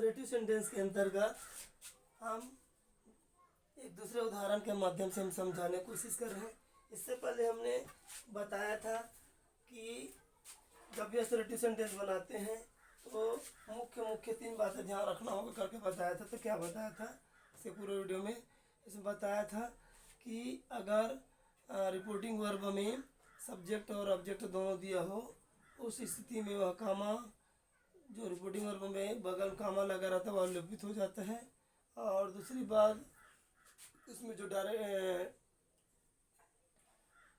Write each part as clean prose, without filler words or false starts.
Assertive sentence के अंतर्गत हम एक दूसरे उदाहरण के माध्यम से हम समझाने की कोशिश कर रहे हैं। इससे पहले हमने बताया था कि जब भी असर्टिव सेंटेंस बनाते हैं तो मुख्य 3 बातें ध्यान रखना होगा करके बताया था। तो क्या बताया था इसके पूरे वीडियो में इसमें बताया था कि अगर रिपोर्टिंग वर्ब में सब्जेक्ट और ऑब्जेक्ट दोनों दिया हो उस स्थिति में वह कामा जो रिपोर्टिंग वर्ब में बगल कामा लगा रहता है वह लोपित हो जाता है। और दूसरी बात इसमें जो डायरेक्ट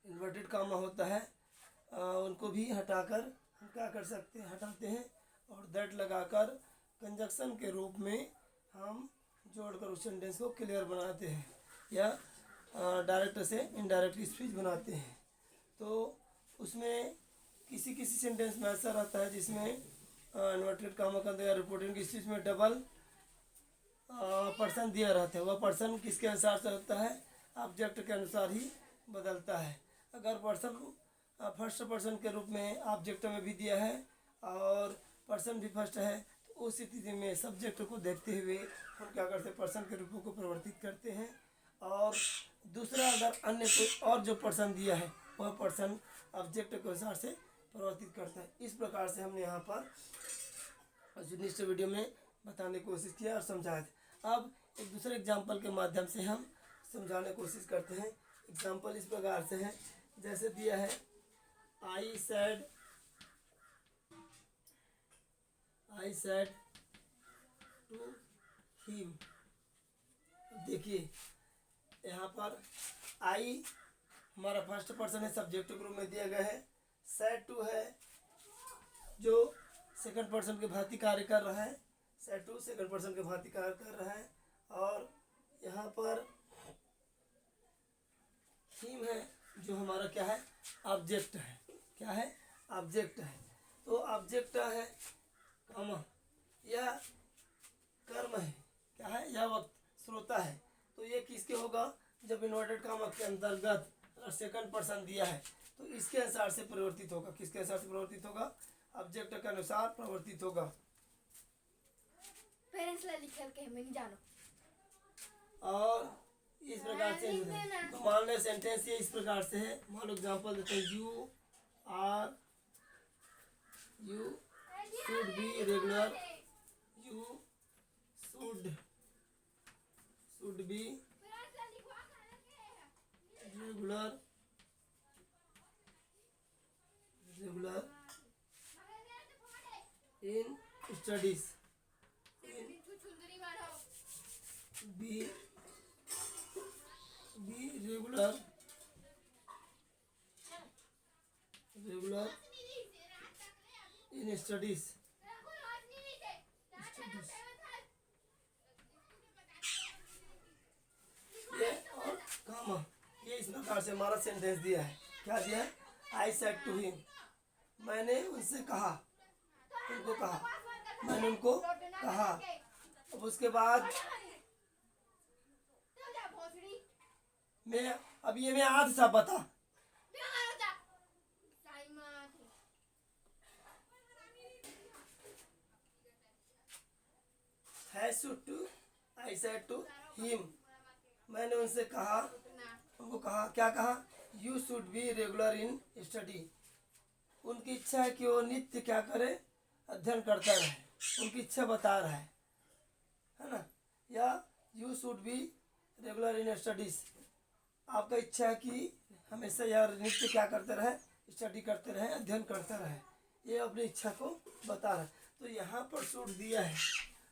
इन्वर्टेड कामा होता है उनको भी हटाकर हम क्या कर सकते हैं, हटाते हैं और दैट लगाकर कंजक्शन के रूप में हम जोड़कर उस सेंटेंस को क्लियर बनाते हैं या डायरेक्ट से इनडायरेक्ट स्पीच बनाते हैं। तो उसमें किसी किसी सेंटेंस में ऐसा रहता है जिसमें इन्वर्टेड कामा का अंदर रिपोर्टिंग की स्पीच में डबल पर्सन दिया रहता है। वह पर्सन किसके अनुसार से होता है, ऑब्जेक्ट के अनुसार ही बदलता है। अगर पर्सन फर्स्ट पर्सन के रूप में ऑब्जेक्ट में भी दिया है और पर्सन भी फर्स्ट है तो उस स्थिति में सब्जेक्ट को देखते हुए हम क्या करते हैं, पर्सन के रूपों को परिवर्तित करते हैं। और दूसरा अगर अन्य कोई और जो पर्सन दिया है वह पर्सन ऑब्जेक्ट के अनुसार से परिवर्तित करता है। इस प्रकार से हमने यहाँ पर नेक्स्ट वीडियो में बताने की कोशिश किया और समझाया था। अब एक दूसरे एग्जाम्पल के माध्यम से हम समझाने की कोशिश करते हैं। एग्जाम्पल इस प्रकार से है, जैसे दिया है आई सेड टू हिम। देखिए यहाँ पर आई हमारा फर्स्ट पर्सन है, सब्जेक्ट ग्रुप में दिया गया है। सेड टू है जो सेकंड पर्सन के भांति कार्य कर रहा है, सेड टू सेकंड पर्सन के भांति कार्य कर रहा है। और यहाँ पर हिम है जो हमारा क्या है, ऑब्जेक्ट है। क्या है, ऑब्जेक्ट है। तो ऑब्जेक्ट है कामा, यह कर्म है, क्या है, यह वक्त श्रोता है। तो ये किसके होगा, जब इन्वर्टेड कामा के अंतर्गत सेकंड पर्सन दिया है तो इसके अनुसार से परिवर्तित होगा। किसके अनुसार से परिवर्तित होगा, ऑब्जेक्ट के अनुसार परिवर्तित होगा। पेरेंट्स ला लिखल के हमें नहीं जानो। और इस प्रकार से तो मान ले सेंटेंस ये इस प्रकार से है। मान लो एग्जांपल देते हैं, you should be regular, you should be regular in studies, B regular in studies. ये और कामा, ये इस प्रकार से हमारा सेंटेंस दिया है। क्या दिया है, आई सेड टू हिम, मैंने उनसे कहा, उनको कहा, मैंने उनको कहा। अब उसके बाद मैं अब ये मैं आध सा बता to I said to him, मैंने उनसे कहा, उनको कहा, क्या कहा, you should be regular in study. उनकी इच्छा है कि वो नित्य क्या करे, अध्ययन करता रहे। उनकी इच्छा बता रहा है ना। या you should be regular in studies, आपका इच्छा है कि हमेशा यार नित्य क्या करते रहे, स्टडी करते रहे, अध्ययन करते रहे। ये अपनी इच्छा को बता रहा है। तो यहाँ पर शुड दिया है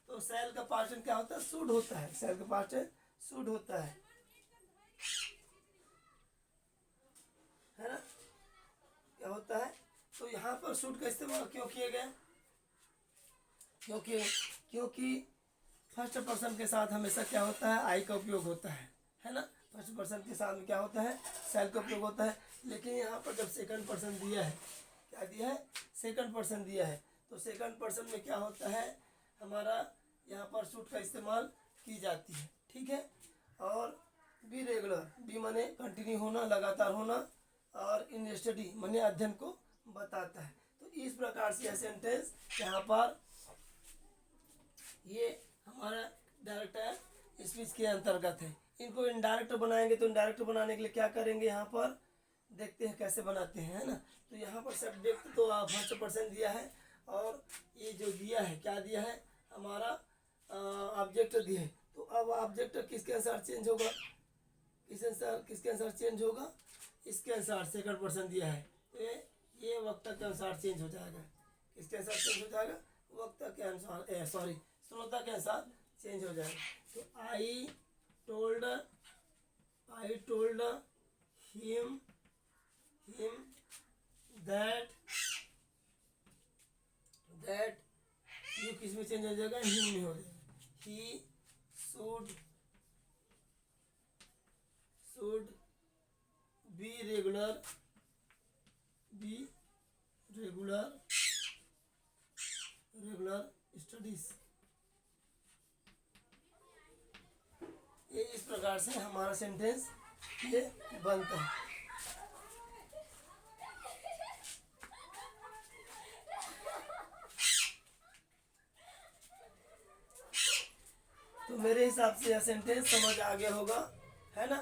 तो सेल का पास्ट क्या होता है, शुड होता है। सेल का पास्ट शुड होता है ना, क्या होता है। तो यहाँ पर शुड का इस्तेमाल क्यों किया गया, क्योंकि फर्स्ट पर्सन के साथ हमेशा क्या होता है, आई का उपयोग होता है ना। फर्स्ट पर्सन के साथ में क्या होता है, सेल का उपयोग होता है। लेकिन यहाँ पर जब सेकंड पर्सन दिया है, क्या दिया है, सेकंड पर्सन दिया है, तो सेकंड पर्सन में क्या होता है, हमारा यहाँ पर शुड का इस्तेमाल की जाती है। ठीक है। और बी रेगुलर, बी माने कंटिन्यू होना, लगातार होना, और इन स्टडी माने अध्ययन को बताता है। तो इस प्रकार से यह सेंटेंस यहाँ पर ये हमारा डायरेक्ट स्पीच के अंतर्गत है। इनको इनडायरेक्ट बनाएंगे तो इनडायरेक्ट बनाने के लिए क्या करेंगे, यहाँ पर देखते हैं कैसे बनाते हैं, है ना। तो यहाँ पर सब्जेक्ट तो 100% दिया है, और ये जो दिया है क्या दिया है, हमारा ऑब्जेक्ट दिया है। तो अब ऑब्जेक्ट किसके अनुसार चेंज होगा, किसके अनुसार चेंज होगा, इसके अनुसार सेकंड पर्सन दिया है, तो ये वक्ता के अनुसार चेंज हो जाएगा। किसके अनुसार चेंज हो जाएगा, वक्ता के अनुसार, सॉरी श्रोता के अनुसार चेंज हो जाएगा। तो I told him that you किस में चेंज हो जाएगा, हिम में हो जाएगा। He should be regular studies. ये इस प्रकार से हमारा सेंटेंस ये बनता है। तो मेरे हिसाब से यह सेंटेंस समझ आ गया होगा, है ना।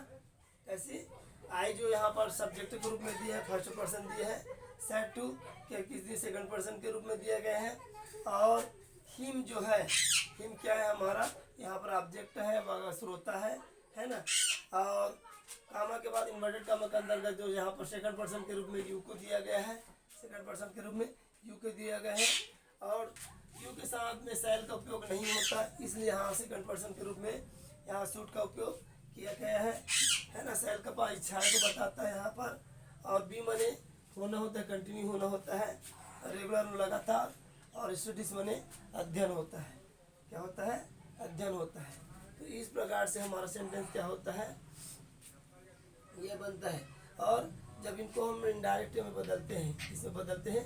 कैसे आई जो यहाँ पर सब्जेक्ट के रूप में दिया है, फर्स्ट पर्सन दिया है, सेड टू क्या किस दिए सेकंड पर्सन के रूप में दिया गया है, और हिम जो है, हिम क्या है हमारा यहाँ पर ऑब्जेक्ट है, श्रोता है ना। और कामा के बाद इन्वर्टेड कामा के अंतर्गत जो यहाँ पर सेकंड पर्सन के रूप में यू को दिया गया है, सेकंड पर्सन के रूप में यू को दिया गया है, और यू के साथ में सेल का उपयोग नहीं होता, इसलिए यहाँ सेकंड पर्सन के रूप में यहाँ सूट का उपयोग किया गया है ना। सेल का इच्छा को बताता है यहाँ पर, और बी मने होना होता है, कंटिन्यू होना होता है, रेगुलर लगातार, और स्टडीज मने अध्ययन होता है, क्या होता है, अध्ययन होता है। तो इस प्रकार से हमारा सेंटेंस क्या होता है, ये बनता है। और जब इनको हम इनडायरेक्ट में बदलते हैं, इसमें बदलते हैं,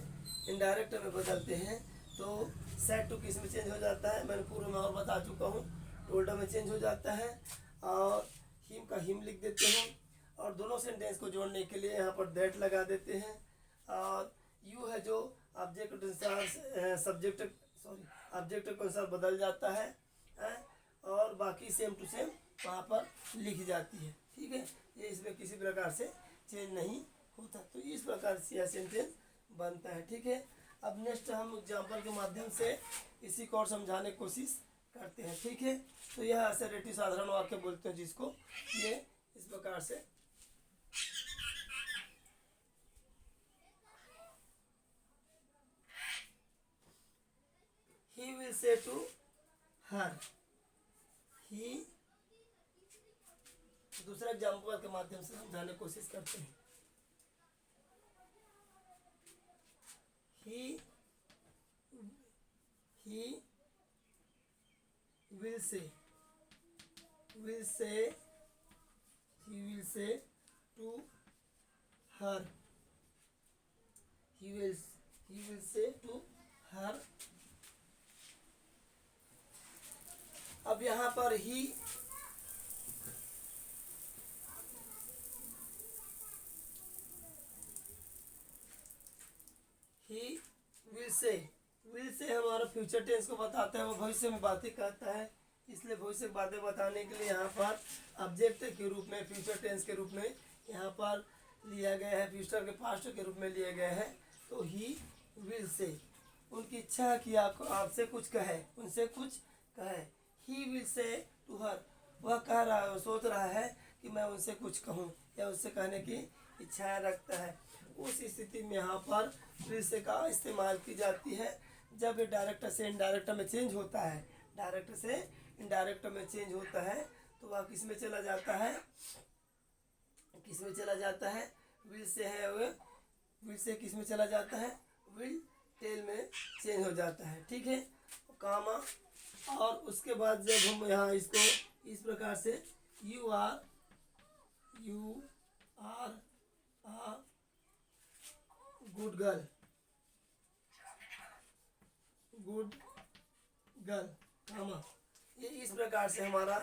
इनडायरेक्ट में बदलते हैं, तो सेट टू किस में चेंज हो जाता है, मैंने पूर्व में और बता चुका हूँ, टोल्ड में चेंज हो जाता है, और हिम का हिम लिख देते हैं, और दोनों सेंटेंस को जोड़ने के लिए यहाँ पर दैट लगा देते हैं, और यू है जो ऑब्जेक्ट के अनुसार ऑब्जेक्ट के अनुसार बदल जाता है, और बाकी सेम टू सेम वहाँ पर लिख जाती है, ठीक है। ये इसमें किसी प्रकार से चेंज नहीं होता। तो इस प्रकार से यह सेंटेंस बनता है, ठीक है। अब नेक्स्ट हम एग्जाम्पल के माध्यम से इसी को और समझाने की कोशिश करते हैं, ठीक है। तो यह असर्टिव साधारण वाक्य बोलते हैं जिसको, ये इस प्रकार से he will say to her, he, दूसरा एग्जाम्पल के माध्यम से समझाने की कोशिश करते हैं। he will say to her, he will say to her। अब यहाँ पर ही विल से हमारा फ्यूचर टेंस को बताता है, वो भविष्य में बातें कहता है, इसलिए भविष्य की बातें बताने के लिए यहाँ पर ऑब्जेक्ट के रूप में, फ्यूचर टेंस के रूप में यहाँ पर लिया गया है, फ्यूचर के पास्ट के रूप में लिया गया है। तो ही विल से, उनकी इच्छा है कि आपसे कुछ कहे, उनसे कुछ कहे। He will say to her, वह कह रहा है, सोच रहा है कि मैं उनसे कुछ कहूँ, या उससे कहने की इच्छाएं रखता है। उस स्थिति में यहाँ पर विल से का इस्तेमाल की जाती है जब ये डायरेक्ट से इनडायरेक्ट में चेंज होता है, डायरेक्ट से इनडायरेक्ट में चेंज होता है, तो वह किस में चला जाता है, किस में चला जाता है, विल से है, विल से किस में चला जाता है, विल टेल में चेंज हो जाता है, ठीक है, कामा। और उसके बाद जब हम यहाँ इसको इस प्रकार से you are a good girl comma, ये इस प्रकार से हमारा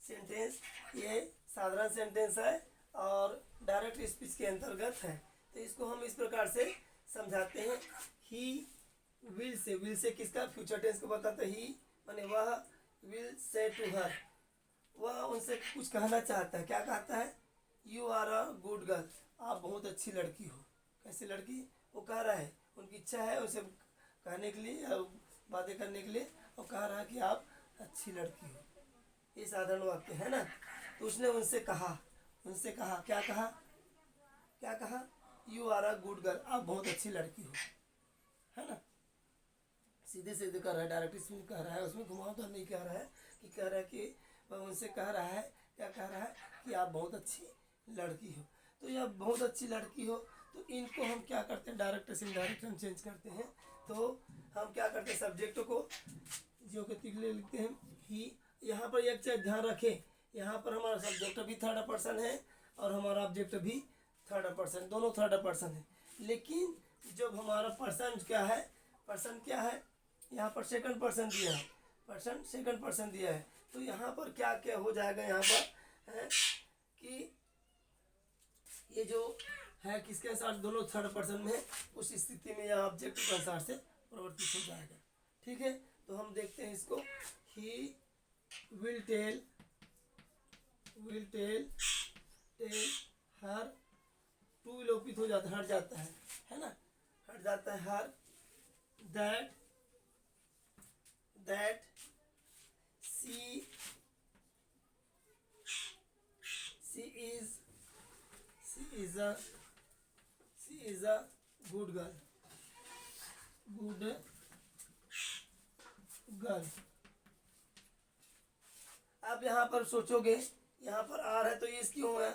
सेंटेंस, ये साधारण सेंटेंस है और डायरेक्ट स्पीच के अंतर्गत है। तो इसको हम इस प्रकार से समझाते हैं। ही विल से किसका फ्यूचर टेंस को बताता है, ही माने वह विल से टू हर, वह उनसे कुछ कहना चाहता है। क्या कहता है? You are a good girl, आप बहुत अच्छी लड़की हो। कैसी लड़की? वो कह रहा है, उनकी इच्छा है उसे कहने के लिए, बातें करने के लिए, और कह रहा है कि आप अच्छी लड़की हो। ये साधारण वाक्य है ना। तो उसने उनसे कहा क्या कहा? क्या कहा? You are a good girl, आप बहुत अच्छी लड़की हो, है ना। सीधे सीधे कह रहा है, डायरेक्ट स्पीच कह रहा है, उसमें घुमावदार नहीं कह रहा है। कि कह रहा है कि वह उनसे कह रहा है, क्या कह रहा है? कि आप बहुत अच्छी लड़की हो। तो यह बहुत अच्छी लड़की हो, तो इनको हम क्या करते हैं? डायरेक्ट से इनडायरेक्ट हम चेंज करते हैं। तो हम क्या करते हैं? सब्जेक्ट को जो के तिगले लिखते हैं ही। यहाँ पर एक चीज ध्यान रखें, यहाँ पर हमारा सब्जेक्ट भी थर्ड पर्सन है और हमारा ऑब्जेक्ट भी थर्ड पर्सन, दोनों थर्ड पर्सन है। लेकिन जब हमारा पर्सन क्या है, यहाँ पर सेकंड पर्सन दिया है, सेकंड पर्सन दिया है। तो यहाँ पर क्या क्या हो जाएगा? यहाँ पर है कि ये जो है किसके अनुसार? दोनों थर्ड पर्सन में है। उस स्थिति में यह ऑब्जेक्ट के अनुसार से परिवर्तित हो जाएगा। ठीक है, तो हम देखते हैं इसको। He will tell her, to लोपित हो जाता है, हट जाता है ना, हट जाता है her, that she is a good girl. अब यहाँ पर सोचोगे, यहाँ पर आर है तो ये क्यों है?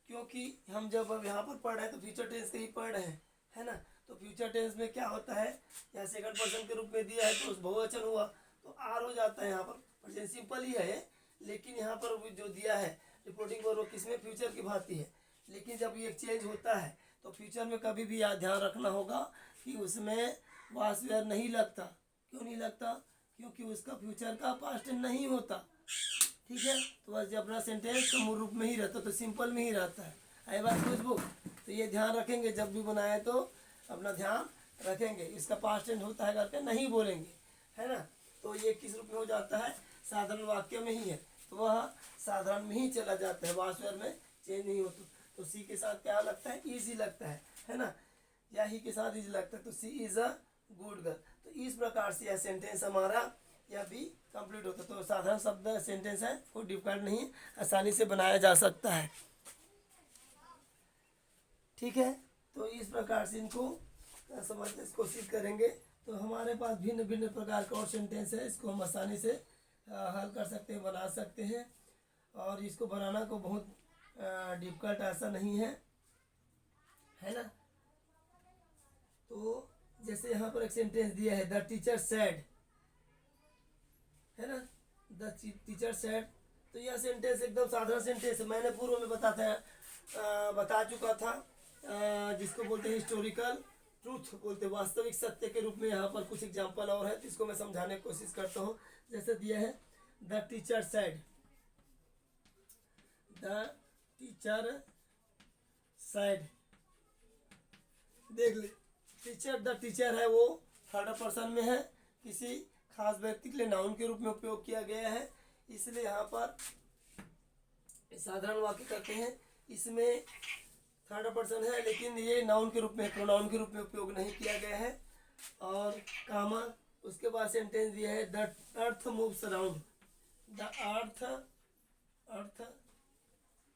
क्योंकि हम जब अब यहाँ पर पढ़ रहे हैं तो फ्यूचर टेंस के ही पढ़ रहे हैं, है ना। तो फ्यूचर टेंस में क्या होता है? यहाँ सेकंड पर्सन के रूप में दिया है तो बहुवचन हुआ तो आर हो जाता है। यहाँ पर प्रेजेंट सिंपल ही है, लेकिन यहाँ पर जो दिया है रिपोर्टिंग पर, वो किसमें? फ्यूचर की भांति है। लेकिन जब ये चेंज होता है तो फ्यूचर में कभी भी याद ध्यान रखना होगा कि उसमें वास वेयर नहीं लगता। क्यों नहीं लगता? क्योंकि उसका फ्यूचर का पास्ट नहीं होता। ठीक है, तो बस जब अपना सेंटेंस का मूल रूप में ही रहता, तो सिंपल में ही रहता है। आई बात समझ बुक? तो ये ध्यान रखेंगे, जब भी बनाए तो अपना ध्यान रखेंगे। इसका पास्ट टेंस होता है करके नहीं बोलेंगे, है ना। तो ये किस रूप में हो जाता है? साधारण वाक्य में ही है, तो वह साधारण में ही चला जाता है, वास्तव में चेंज नहीं होता। तो सी के साथ क्या लगता है? इज ही लगता है ना। या ही के साथ इज लगता है, तो सी इज अ गुड गर्ल। तो इस प्रकार से यह सेंटेंस हमारा यह भी कंप्लीट होता है। तो साधारण शब्द सेंटेंस है, कोई डिफिकल्ट नहीं, आसानी से बनाया जा सकता है। ठीक है, तो इस प्रकार से इनको समझने की कोशिश करेंगे। तो हमारे पास भिन्न भिन्न प्रकार का और सेंटेंस है, इसको हम आसानी से हल कर सकते हैं, बना सकते हैं। और इसको बनाना को बहुत डिफिकल्ट ऐसा नहीं है ना। तो जैसे यहाँ पर एक सेंटेंस दिया है, द टीचर सेड, है ना, द टीचर सेड। तो यह सेंटेंस एकदम साधारण सेंटेंस है, मैंने पूर्व में बता चुका था, जिसको बोलते हैं हिस्टोरिकल ट्रूथ बोलते हैं, वास्तविक सत्य के रूप में। यहाँ पर कुछ एग्जांपल और है, तो इसको मैं समझाने की कोशिश करता हूँ। जैसे दिया है, the teacher said, the teacher said. देख ले, टीचर, द टीचर है वो थर्ड पर्सन में है, किसी खास व्यक्ति के लिए नाउन के रूप में उपयोग किया गया है, इसलिए यहाँ पर साधारण वाक्य करते हैं। इसमें थर्ड पर्सन है, लेकिन ये नाउन के रूप में, प्रोनाउन के रूप में उपयोग नहीं किया गया है। और कामा, उसके बाद सेंटेंस दिया है, the earth moves around, the earth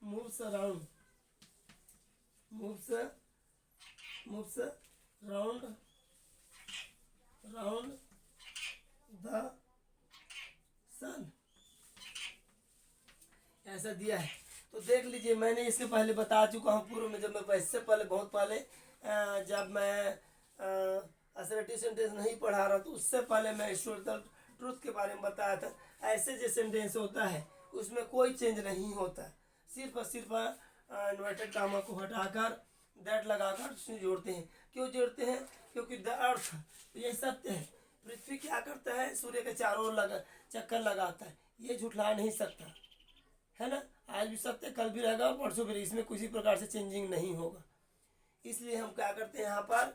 moves around, moves round the sun, ऐसा दिया है। तो देख लीजिए, मैंने इससे पहले बता चुका हूँ पूर्व में, जब मैं इससे पहले बहुत पहले जब मैं असर्टिव सेंटेंस नहीं पढ़ा रहा, तो उससे पहले मैं हिस्टोरिकल ट्रूथ के बारे में बताया था। ऐसे जो सेंटेंस होता है उसमें कोई चेंज नहीं होता, सिर्फ और सिर्फ इन्वर्टेड कामा को हटाकर दैट लगाकर उसमें जोड़ते हैं। क्यों जोड़ते हैं? क्योंकि द अर्थ, ये सत्य है, पृथ्वी क्या करता है? सूर्य के चारों ओर चक्कर लगाता है, ये झुठला नहीं सकता, है ना। आज भी सत्य, कल भी रहेगा और परसों भी, इसमें किसी प्रकार से चेंजिंग नहीं होगा। इसलिए हम क्या करते हैं, यहाँ पर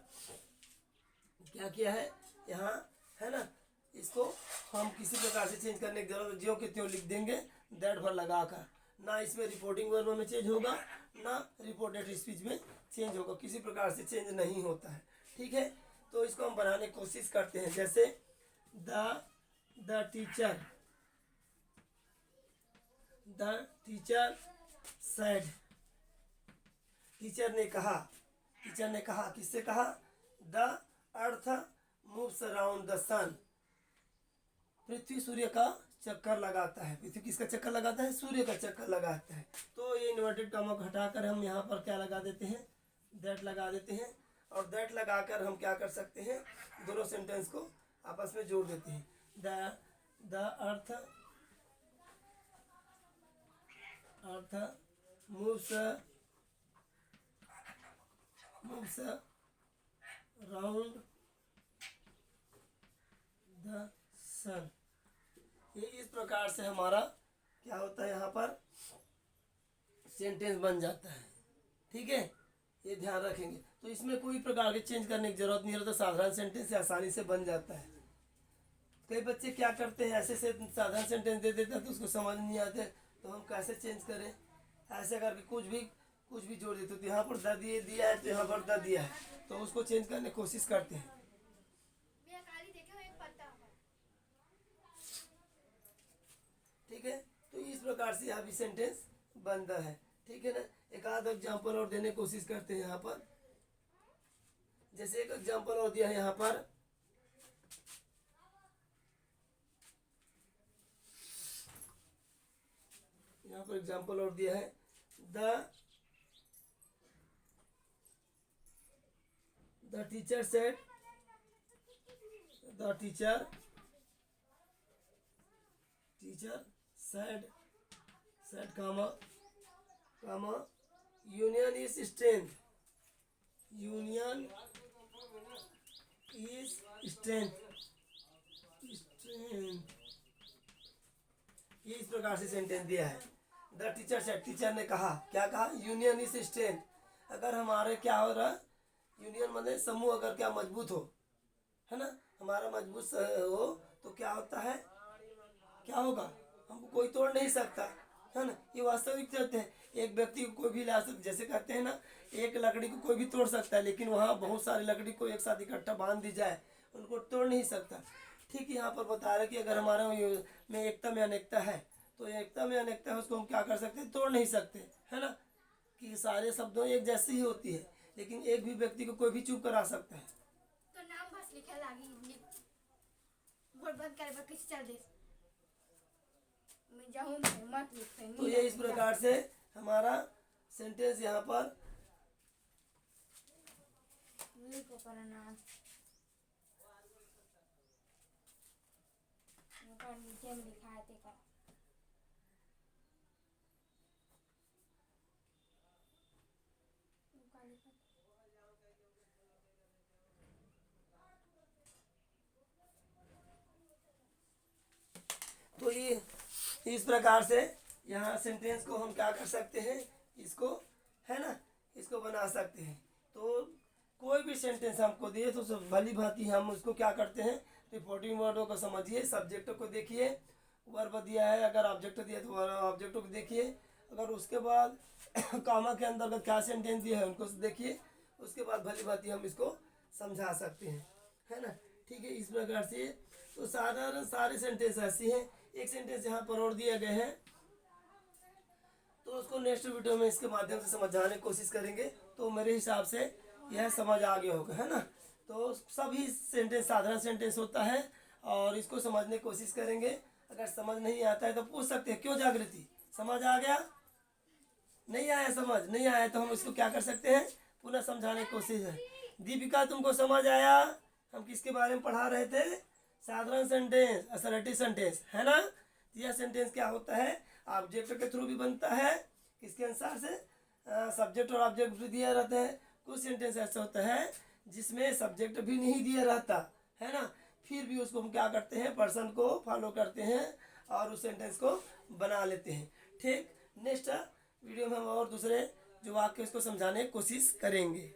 क्या किया है, यहाँ, है ना, इसको हम किसी प्रकार से चेंज करने की जरूरत ज्यों के त्यों लिख देंगे दैट भर लगा कर। ना इसमें रिपोर्टिंग वर्ब में चेंज होगा, ना रिपोर्टेड स्पीच में चेंज होगा, किसी प्रकार से चेंज नहीं होता है। ठीक है, तो इसको हम बनाने की कोशिश करते हैं। जैसे द टीचर सेड, टीचर ने कहा, किससे कहा? The earth moves around the sun, पृथ्वी सूर्य का चक्कर लगाता है। पृथ्वी किसका चक्कर लगाता है? सूर्य का चक्कर लगाता है। तो ये इन्वर्टेड कॉमा को हटाकर हम यहाँ पर क्या लगा देते हैं? दैट लगा देते हैं। और दैट लगाकर हम क्या कर सकते हैं? दोनों सेंटेंस को आपस में जोड़ देते हैं। The earth moves round the sun. ये इस प्रकार से हमारा क्या होता है, यहाँ पर सेंटेंस बन जाता है। ठीक है, ये ध्यान रखेंगे। तो इसमें कोई प्रकार के चेंज करने की जरूरत नहीं रहता, साधारण सेंटेंस से आसानी से बन जाता है। कई बच्चे क्या करते हैं, ऐसे से साधारण सेंटेंस दे देते हैं तो उसको समझ नहीं आते, तो हम कैसे चेंज करें? ऐसे करके कुछ भी जोड़ देते। तो यहाँ पर द दिया है, तो यहाँ पर द दिया है, तो उसको चेंज करने की कोशिश करते हैं। ठीक है, तो इस प्रकार से यहाँ भी सेंटेंस बनता है। ठीक है ना। एक आध एग्जाम्पल और देने की कोशिश करते हैं यहाँ पर। जैसे एक एग्जाम्पल और दिया है यहाँ पर, एग्जाम्पल और दिया है, the teacher said, said comma union is strength, ये इस प्रकार से सेंटेंस दिया है। द टीचर सेड, टीचर ने कहा, क्या कहा? Union is strength. अगर हमारे क्या हो रहा है, यूनियन मतलब समूह अगर क्या मजबूत हो, है ना, हमारा मजबूत हो तो क्या होता है, क्या होगा? हमको कोई तोड़ नहीं सकता, है ना। ये वास्तविक सत्य है। एक व्यक्ति को कोई भी ला सकता, जैसे कहते हैं ना, एक लकड़ी को कोई भी तोड़ सकता है, लेकिन वहाँ बहुत सारी लकड़ी को एक साथ इकट्ठा बांध दी जाए, उनको तोड़ नहीं सकता। ठीक, यहाँ पर बता रहे कि अगर हमारा में एकता में अनेकता है, तो एकता में अनेकता है, उसको हम क्या कर सकते हैं? तोड़ नहीं सकते, है ना। कि सारे शब्दों एक जैसी ही होती है, लेकिन एक भी व्यक्ति को कोई भी चुप करा सकता है। तो नाम बस लिखा लागी वोट बंद करे किसी चल दे मैं जाऊं मत लिखे। तो ये इस प्रकार से हमारा सेंटेंस यहाँ पर लिखो पर नाम नीचे में लिखा है देखा। तो ये इस प्रकार से यहाँ सेंटेंस को हम क्या कर सकते हैं, इसको, है ना, इसको बना सकते हैं। तो कोई भी सेंटेंस हमको दिए तो सब भली भांति हम उसको क्या करते हैं, रिपोर्टिंग वर्डों को समझिए, सब्जेक्ट को देखिए, वर्ब दिया है, अगर ऑब्जेक्ट दिया तो ऑब्जेक्ट को देखिए, अगर उसके बाद कामा के अंतर्गत क्या सेंटेंस दिया है उनको देखिए, उसके बाद भली भांति हम इसको समझा सकते हैं, है ना। ठीक है, इस प्रकार से तो साधारण सारे सेंटेंस ऐसी हैं। एक सेंटेंस यहाँ पर और दिया गया है, तो उसको नेक्स्ट वीडियो में इसके माध्यम से समझाने की कोशिश करेंगे। तो मेरे हिसाब से यह समझ आ गया होगा, है ना। तो सभी सेंटेंस साधारण सेंटेंस होता है और इसको समझने की कोशिश करेंगे। अगर समझ नहीं आता है तो पूछ सकते हैं, क्यों जागृति, समझ आ गया? नहीं आया, समझ नहीं आया तो हम इसको क्या कर सकते हैं, पुनः समझाने की कोशिश है। दीपिका, तुमको समझ आया? हम किसके बारे में पढ़ा रहे थे? साधारण सेंटेंस, असर्टिव सेंटेंस, है ना। यह सेंटेंस क्या होता है, ऑब्जेक्ट के थ्रू भी बनता है, किसके अनुसार से, सब्जेक्ट और ऑब्जेक्ट भी दिया रहता है। कुछ सेंटेंस ऐसा होता है जिसमें सब्जेक्ट भी नहीं दिया रहता, है ना, फिर भी उसको हम क्या करते हैं, पर्सन को फॉलो करते हैं और उस सेंटेंस को बना लेते हैं। ठीक, नेक्स्ट वीडियो में हम और दूसरे जो वाक्य उसको समझाने की कोशिश करेंगे।